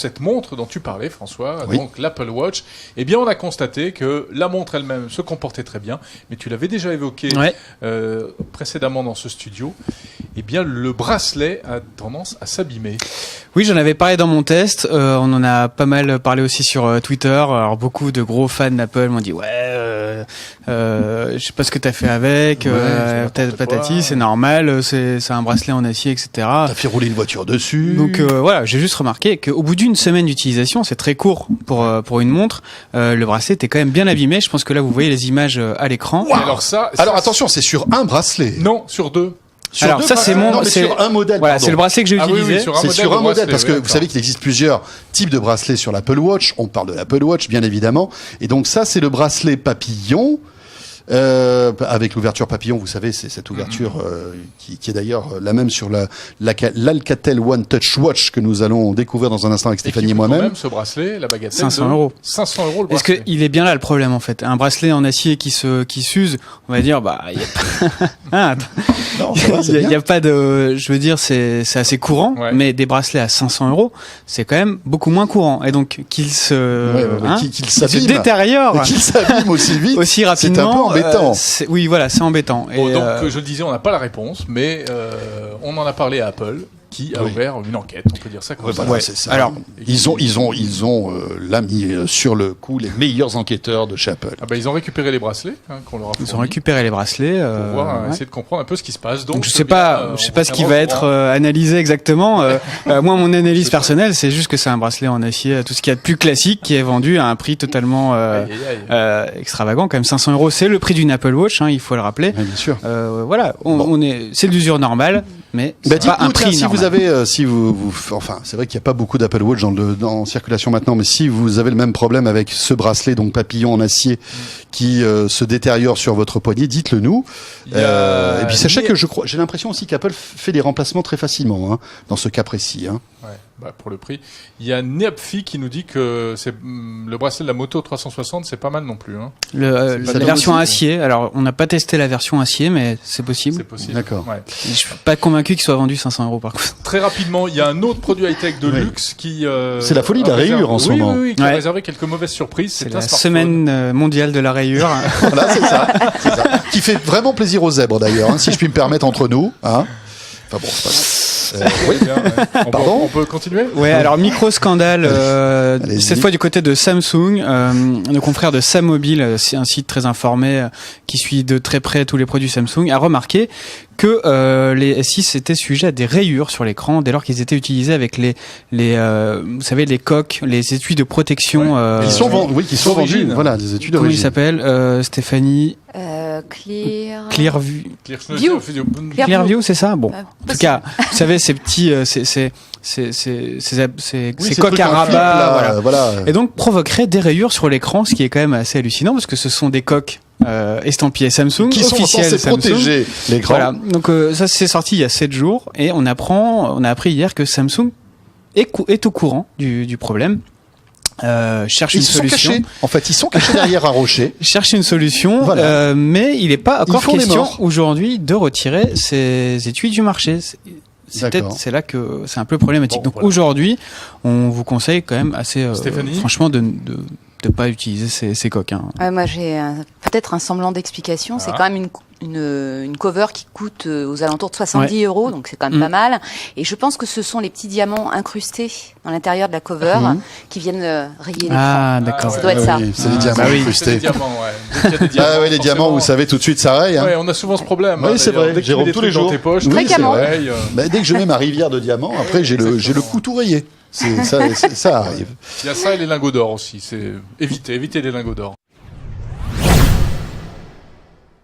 cette montre dont tu parlais, François, Oui. donc l'Apple Watch, eh bien, on a constaté que la montre elle-même se comportait très bien, mais tu l'avais déjà évoqué précédemment dans ce studio. Eh bien, le bracelet a tendance à s'abîmer. Oui, j'en avais parlé dans mon test. On en a pas mal parlé aussi sur Twitter. Alors beaucoup de gros fans d'Apple m'ont dit je sais pas ce que t'as fait avec, patati, c'est normal, c'est un bracelet en acier, etc. T'as fait rouler une voiture dessus. Donc voilà, j'ai juste remarqué qu'au bout d'une semaine d'utilisation, c'est très court pour une montre. Le bracelet était quand même bien abîmé. Je pense que là, vous voyez les images à l'écran. Wow. Alors attention, c'est sur un bracelet. Non, sur deux. Alors ça c'est mon, c'est sur un modèle. Voilà, pardon. c'est le bracelet que j'ai utilisé. C'est sur un modèle parce que vous savez qu'il existe plusieurs types de bracelets sur l'Apple Watch. On parle de l'Apple Watch bien évidemment. Et donc ça c'est le bracelet papillon. Avec l'ouverture papillon, vous savez, c'est cette ouverture qui est d'ailleurs la même sur l'Alcatel One Touch Watch que nous allons découvrir dans un instant avec Stéphanie et moi-même. Même ce bracelet, la bagatelle 500 €. 500 € le bracelet. Est-ce qu'il est bien là le problème en fait? Un bracelet en acier qui s'use, on va dire, il y a pas de, je veux dire, c'est assez courant, mais des bracelets à 500 €, c'est quand même beaucoup moins courant. Et donc qu'il se détériore, qu'il s'abîme aussi vite, aussi rapidement, c'est un peu embêtant. Oui, voilà, c'est embêtant. Bon, et donc, je disais, on n'a pas la réponse, mais on en a parlé à Apple, qui a ouvert une enquête, on peut dire ça comme ça. Voilà, c'est ça. Alors, ils ont là mis sur le coup les meilleurs enquêteurs de chez Apple. Ah bah, ils ont récupéré les bracelets qu'on leur a fournis. Ils ont récupéré les bracelets pour voir, essayer de comprendre un peu ce qui se passe. Donc, je sais pas ce qui va être analysé exactement. Moi, mon analyse personnelle, c'est juste que c'est un bracelet en acier, tout ce qu'il y a de plus classique, qui est vendu à un prix totalement extravagant. Quand même, 500 €, c'est le prix d'une Apple Watch, il faut le rappeler. Bien sûr. Voilà, c'est de l'usure normale, mais c'est pas un prix normal. Vous avez, enfin, c'est vrai qu'il n'y a pas beaucoup d'Apple Watch en circulation maintenant, mais si vous avez le même problème avec ce bracelet, donc papillon en acier, qui se détériore sur votre poignet, dites-le nous. Et puis sachez que j'ai l'impression aussi qu'Apple fait des remplacements très facilement, dans ce cas précis. Pour le prix. Il y a Neapfi qui nous dit que c'est le bracelet de la Moto 360, c'est pas mal non plus. La version acier. Alors, on n'a pas testé la version acier, mais c'est possible. C'est possible. D'accord. Ouais. Je suis pas convaincu qu'il soit vendu 500 € par contre. Très rapidement, il y a un autre produit high-tech de luxe qui. C'est la folie de la rayure en ce moment. Oui, qui a réservé quelques mauvaises surprises. C'est la semaine mondiale de la rayure. Voilà, c'est ça. Qui fait vraiment plaisir aux zèbres d'ailleurs, si je puis me permettre entre nous. Enfin bon, c'est pas grave. Oui. On peut continuer. Ouais, alors micro-scandale, cette fois du côté de Samsung. Nos confrères de Sammobile, c'est un site très informé qui suit de très près tous les produits Samsung, a remarqué que les S6 étaient sujets à des rayures sur l'écran dès lors qu'ils étaient utilisés avec vous savez, les coques, les étuis de protection. Qui sont vendus. Voilà, des étuis d'origine. Comment il s'appelle, Stéphanie? Clearview, c'est ça? Bon. En tout cas, vous savez, ces petits, ces coques à rabat, voilà. Et donc provoquerait des rayures sur l'écran, ce qui est quand même assez hallucinant parce que ce sont des coques estampillées Samsung, qui sont censées protéger l'écran. Voilà. Donc ça c'est sorti il y a 7 jours et on a appris hier que Samsung est au courant du problème. Cherche une solution. En fait, ils sont cachés derrière un rocher. Cherche une solution, mais il n'est pas encore question aujourd'hui de retirer ces étuis du marché. C'est là que c'est un peu problématique. Donc aujourd'hui, on vous conseille quand même assez, franchement, de pas utiliser ces coques. Moi, j'ai peut-être un semblant d'explication. C'est quand même une cover qui coûte aux alentours de 70 €, donc c'est quand même pas mal. Et je pense que ce sont les petits diamants incrustés dans l'intérieur de la cover qui viennent rayer l'écran. Ah, d'accord. Ça doit être ça. C'est les diamants incrustés. Les diamants, vous savez, tout de suite, ça raye. Ouais, on a souvent ce problème. Oui, c'est vrai. Jérôme, tous les jours. Dans tes poches, fréquemment. Dès que je mets ma rivière de diamants, après, j'ai le cou tout rayé. Ça arrive. Il y a ça et les lingots d'or aussi. C'est éviter les lingots d'or.